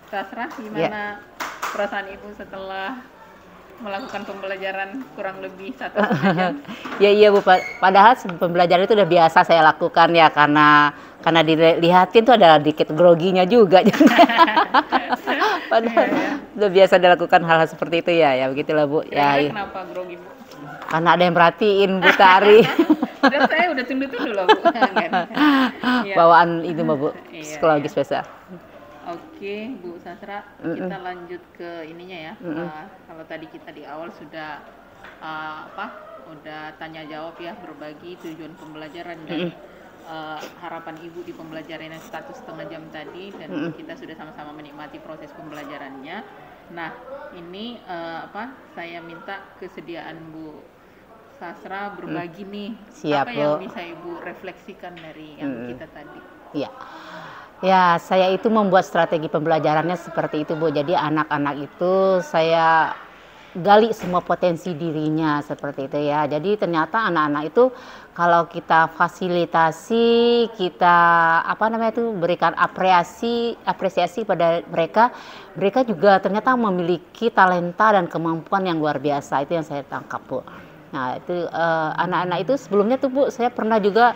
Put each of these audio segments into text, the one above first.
Sasra, Ya. gimana perasaan Ibu setelah melakukan pembelajaran kurang lebih 1,5 jam? Ya iya Bu, padahal pembelajaran itu udah biasa saya lakukan ya karena dilihatin tuh ada dikit groginya juga. Iya Padahal ya. udah biasa dilakukan hal-hal seperti itu ya, ya begitulah Bu. Ya, Kira-kira iya. kenapa grogi Bu? Karena ada yang merhatiin Bu Tari. Padahal saya udah tunda-tunda loh Bu. Kan? Iya. Bawaan itu mah Bu, Iya iya. psikologis biasa. Oke, Bu Sasra, Mm-mm. kita lanjut ke ininya ya. Mm-mm. Kalau tadi kita di awal sudah udah tanya jawab ya, berbagi tujuan pembelajaran dan Mm-mm. harapan Ibu di pembelajaran yang 1,5 jam tadi, dan Mm-mm. kita sudah sama-sama menikmati proses pembelajarannya. Nah, ini saya minta kesediaan Bu Sasra berbagi nih, Siap apa Bu. yang bisa Ibu refleksikan dari yang kita tadi. Ya. Ya, saya itu membuat strategi pembelajarannya seperti itu, Bu. Jadi anak-anak itu saya gali semua potensi dirinya seperti itu ya. Jadi ternyata anak-anak itu kalau kita fasilitasi, kita berikan apresiasi pada mereka, mereka juga ternyata memiliki talenta dan kemampuan yang luar biasa. Itu yang saya tangkap, Bu. Nah, itu anak-anak itu sebelumnya tuh Bu, saya pernah juga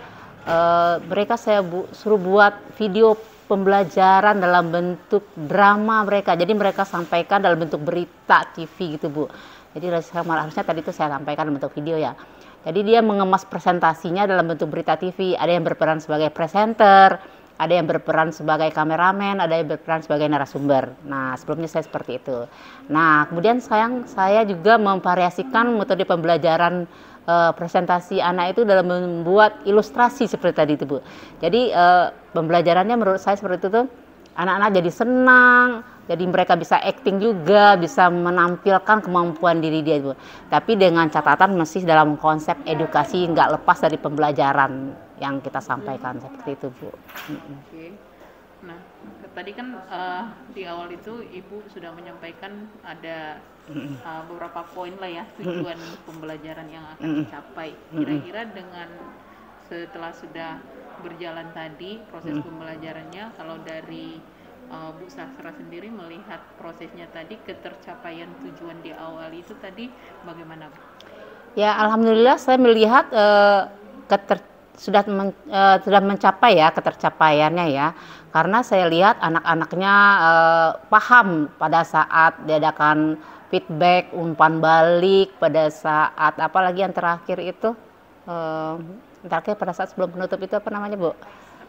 mereka saya suruh buat video pembelajaran dalam bentuk drama mereka. Jadi mereka sampaikan dalam bentuk berita TV gitu Bu. Jadi harusnya tadi itu saya sampaikan dalam bentuk video ya. Jadi dia mengemas presentasinya dalam bentuk berita TV. Ada yang berperan sebagai presenter, ada yang berperan sebagai kameramen, ada yang berperan sebagai narasumber. Nah, sebelumnya saya seperti itu. Nah, kemudian saya juga memvariasikan metode pembelajaran presentasi anak itu dalam membuat ilustrasi seperti tadi itu Bu. Jadi pembelajarannya menurut saya seperti itu tuh anak-anak jadi senang, jadi mereka bisa acting juga, bisa menampilkan kemampuan diri dia Bu. Tapi dengan catatan masih dalam konsep edukasi, nggak lepas dari pembelajaran yang kita sampaikan seperti itu Bu. Oke. Nah, tadi kan di awal itu Ibu sudah menyampaikan ada beberapa poin lah ya, tujuan pembelajaran yang akan dicapai. Kira-kira dengan setelah sudah berjalan tadi proses pembelajarannya, kalau dari Bu Sasra sendiri melihat prosesnya tadi, ketercapaian tujuan di awal itu tadi bagaimana Bu? Ya, alhamdulillah saya melihat sudah mencapai ya ketercapaiannya ya. Karena saya lihat anak-anaknya paham pada saat diadakan feedback, umpan balik, pada saat apalagi yang terakhir itu terakhir pada saat sebelum penutup itu apa namanya Bu?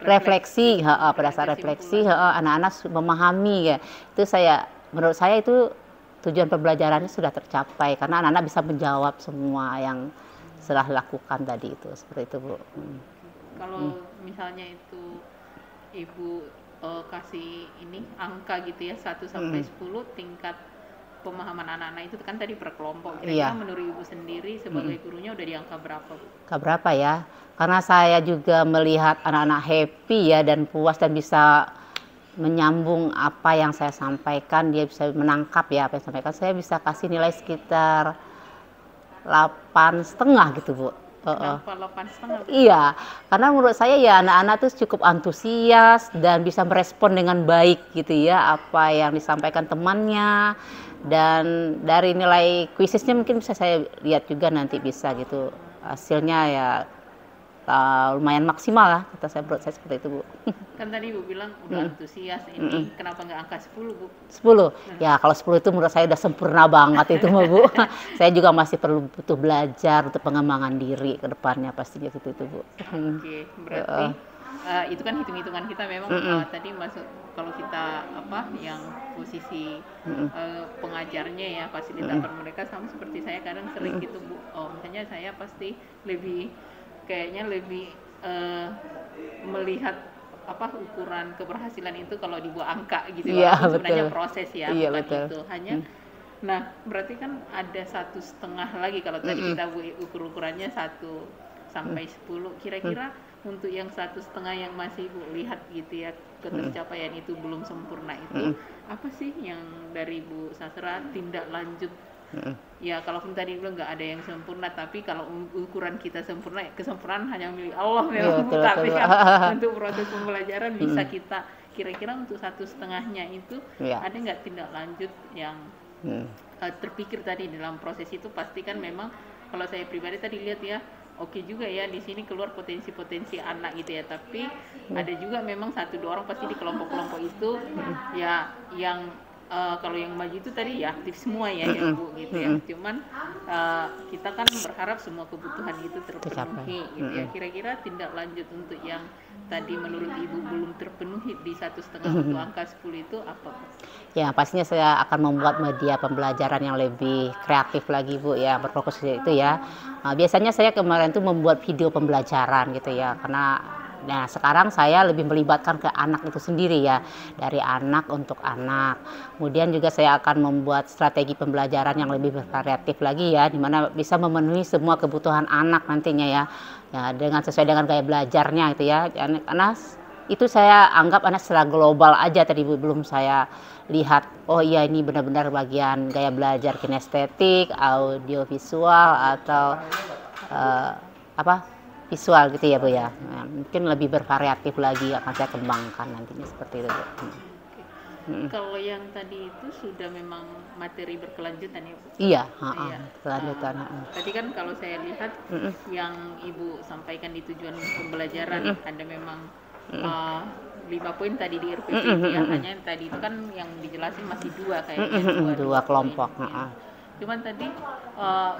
Refleksi, pada saat refleksi anak-anak memahami ya. Itu menurut saya itu tujuan pembelajarannya sudah tercapai karena anak-anak bisa menjawab semua yang setelah dilakukan tadi itu seperti itu Bu. Kalau misalnya itu Ibu kasih ini angka gitu ya 1 sampai 10 tingkat pemahaman anak-anak itu kan tadi per kelompok, kira-kira menurut Ibu sendiri sebagai gurunya udah di angka berapa Bu? Berapa ya? Karena saya juga melihat anak-anak happy ya dan puas dan bisa menyambung apa yang saya sampaikan, dia bisa menangkap ya apa yang saya sampaikan. Saya bisa kasih nilai sekitar 8,5 gitu Bu. Kenapa 8,5? Iya, karena menurut saya ya anak-anak tuh cukup antusias dan bisa merespon dengan baik gitu ya apa yang disampaikan temannya, dan dari nilai kuisisnya mungkin bisa saya lihat juga nanti bisa gitu hasilnya ya lumayan maksimal lah kata saya, menurut saya seperti itu Bu. Kan tadi Ibu bilang udah antusias ini, kenapa nggak angka 10 Bu? 10. Ya kalau 10 itu menurut saya udah sempurna banget itu mah Bu. Saya juga masih butuh belajar untuk pengembangan diri ke depannya pastinya gitu itu Bu. Oke, berarti itu kan hitung-hitungan kita memang tadi masuk kalau kita yang posisi pengajarnya ya, fasilitator mereka sama seperti saya kadang sering gitu Bu. Misalnya saya pasti kayaknya lebih melihat ukuran keberhasilan itu kalau dibuat angka gitu ya, sebenarnya proses ya, bukan betul. itu hanya. Nah, berarti kan ada 1,5 lagi kalau tadi kita ukurannya 1 sampai 10. Kira-kira untuk yang 1,5 yang masih Bu lihat gitu ya, ketercapaian itu belum sempurna itu, apa sih yang dari Bu Sasra tindak lanjut? Ya kalaupun tadi bilang nggak ada yang sempurna, tapi kalau ukuran kita sempurna, kesempurnaan hanya milik Allah memang Bu. Tapi kan untuk proses pembelajaran bisa kita kira-kira untuk 1,5-nya itu Ya. ada nggak tindak lanjut yang terpikir tadi dalam proses itu? Pasti kan memang kalau saya pribadi tadi lihat ya, oke juga ya di sini keluar potensi-potensi anak gitu ya, tapi ada juga memang 1-2 orang pasti di kelompok-kelompok itu ya yang kalau yang maju itu tadi ya aktif semua ya ya Bu gitu ya. Cuman kita kan berharap semua kebutuhan itu terpenuhi gitu ya. Kira-kira tindak lanjut untuk yang tadi menurut Ibu belum terpenuhi di 1,5 untuk angka 10 itu apa Bu? Ya, pastinya saya akan membuat media pembelajaran yang lebih kreatif lagi Bu ya, berfokus di itu ya. Biasanya saya kemarin tuh membuat video pembelajaran gitu ya, karena nah sekarang saya lebih melibatkan ke anak itu sendiri ya, dari anak untuk anak. Kemudian juga saya akan membuat strategi pembelajaran yang lebih bervariatif lagi ya, di mana bisa memenuhi semua kebutuhan anak nantinya ya, ya dengan sesuai dengan gaya belajarnya gitu ya. Karena itu saya anggap anak secara global aja tadi Bu, belum saya lihat oh iya ini benar-benar bagian gaya belajar kinestetik, audiovisual atau apa visual gitu ya Bu ya. Nah, mungkin lebih bervariatif lagi akan saya kembangkan nantinya seperti itu Bu. Kalau yang tadi itu sudah memang materi berkelanjutan ya Bu? Iya, Iya. kelanjutan. Tadi kan kalau saya lihat yang Ibu sampaikan di tujuan pembelajaran ada memang 5 poin tadi di RPP ya, hanya tadi itu kan yang dijelasin masih 2 kayaknya, 2 kelompok. Ya. Cuman tadi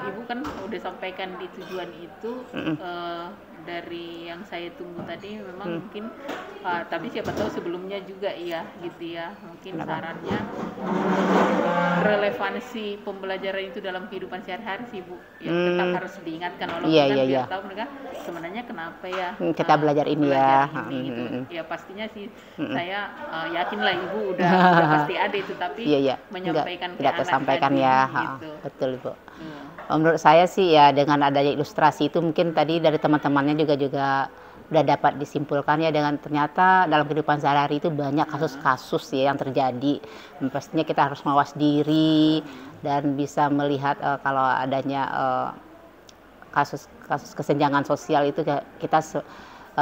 Ibu kan udah sampaikan di tujuan itu dari yang saya tunggu tadi memang mungkin tapi siapa tahu sebelumnya juga ya gitu ya, mungkin sarannya relevansi pembelajaran itu dalam kehidupan sehari-hari sih Bu yang tetap harus diingatkan walaupun biar tahu mereka sebenarnya kenapa ya kita belajar ini ya gitu. Ya pastinya sih saya yakin lah Ibu udah pasti ada itu, tapi menyampaikan ke tidak anak tersampaikan tadi, ya gitu. Betul Bu. Menurut saya sih ya dengan adanya ilustrasi itu mungkin tadi dari teman-temannya juga udah dapat disimpulkan ya, dengan ternyata dalam kehidupan sehari-hari itu banyak kasus-kasus ya yang terjadi. Dan pastinya kita harus mawas diri dan bisa melihat kalau adanya kasus kesenjangan sosial itu kita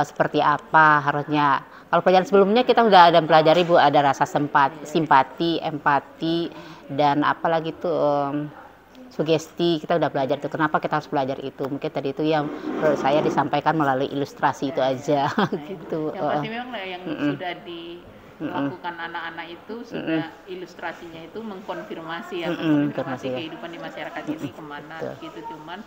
seperti apa harusnya. Kalau pelajaran sebelumnya kita udah ada pelajari Bu, ada rasa simpati, empati, dan apalagi tuh sugesti, kita udah belajar itu. Kenapa kita harus belajar itu? Mungkin tadi itu yang menurut saya disampaikan melalui ilustrasi itu aja gitu. Yang pasti memang lah yang sudah dilakukan anak-anak itu sudah ilustrasinya itu mengkonfirmasi ya, mengkonfirmasi kehidupan di masyarakat ini kemana gitu. Cuman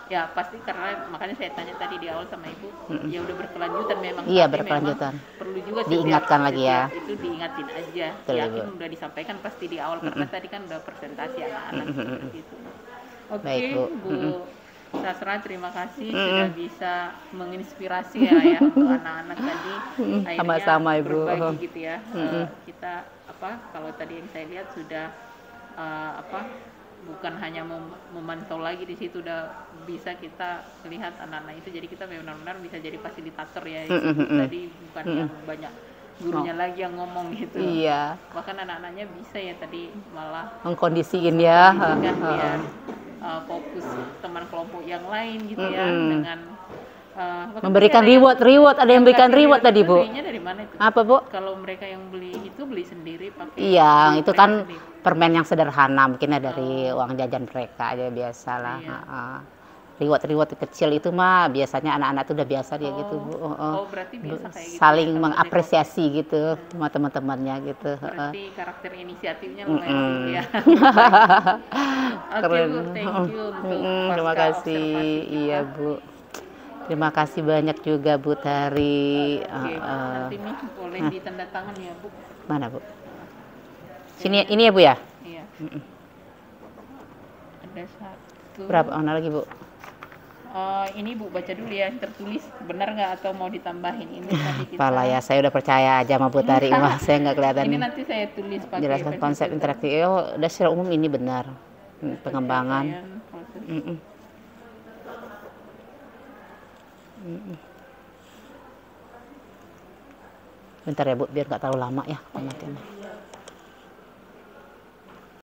ya pasti karena makanya saya tanya tadi di awal sama Ibu ya udah berkelanjutan memang. Iya berkelanjutan. Perlu juga diingatkan lagi ya. Itu diingatin aja. Yakin udah disampaikan pasti di awal karena tadi kan udah presentasi anak-anak gitu. Oke, Bu Sasra, terima kasih sudah bisa menginspirasi ya untuk anak-anak tadi. Sama-sama Ibu. Berbagi gitu ya. Kita kalau tadi yang saya lihat sudah bukan hanya memantau lagi, di situ udah bisa kita lihat anak-anak itu, jadi kita benar-benar bisa jadi fasilitator ya. Tadi bukan yang banyak gurunya lagi yang ngomong gitu. Iya. Bahkan anak-anaknya bisa ya tadi malah mengkondisiin ya. Biar fokus teman kelompok yang lain gitu ya, dengan memberikan reward, ada yang memberikan reward tadi Bu. Belinya dari mana itu? Apa Bu? Kalau mereka yang beli itu beli sendiri pakai? Iya, itu kan sendiri. Permen yang sederhana, mungkin dari uang jajan mereka aja biasalah. Reward kecil itu mah biasanya anak-anak itu udah biasa dia gitu Bu. Berarti biasa kayak gitu. Saling mengapresiasi gitu sama teman-temannya gitu. Berarti karakter inisiatifnya lumayan ya. Oke Bu, thank you untuk terima kasih. Iya Bu. Terima kasih banyak juga Bu Tari. Nanti nih boleh ditanda tangan ya Bu. Mana Bu? Sini ini ya Bu ya? Iya. Ada satu. Berapa? Mana lagi Bu? Ini Bu baca dulu ya, tertulis benar nggak atau mau ditambahin ini tadi kita. Pala ya, saya udah percaya aja sama Bu Tari. Wah, saya nggak kelihatan. Ini nanti saya tulis pakai jelaskan konsep interaktif. Udah secara umum ini benar. Pengembangan. Bentar ya Bu, biar nggak terlalu lama ya.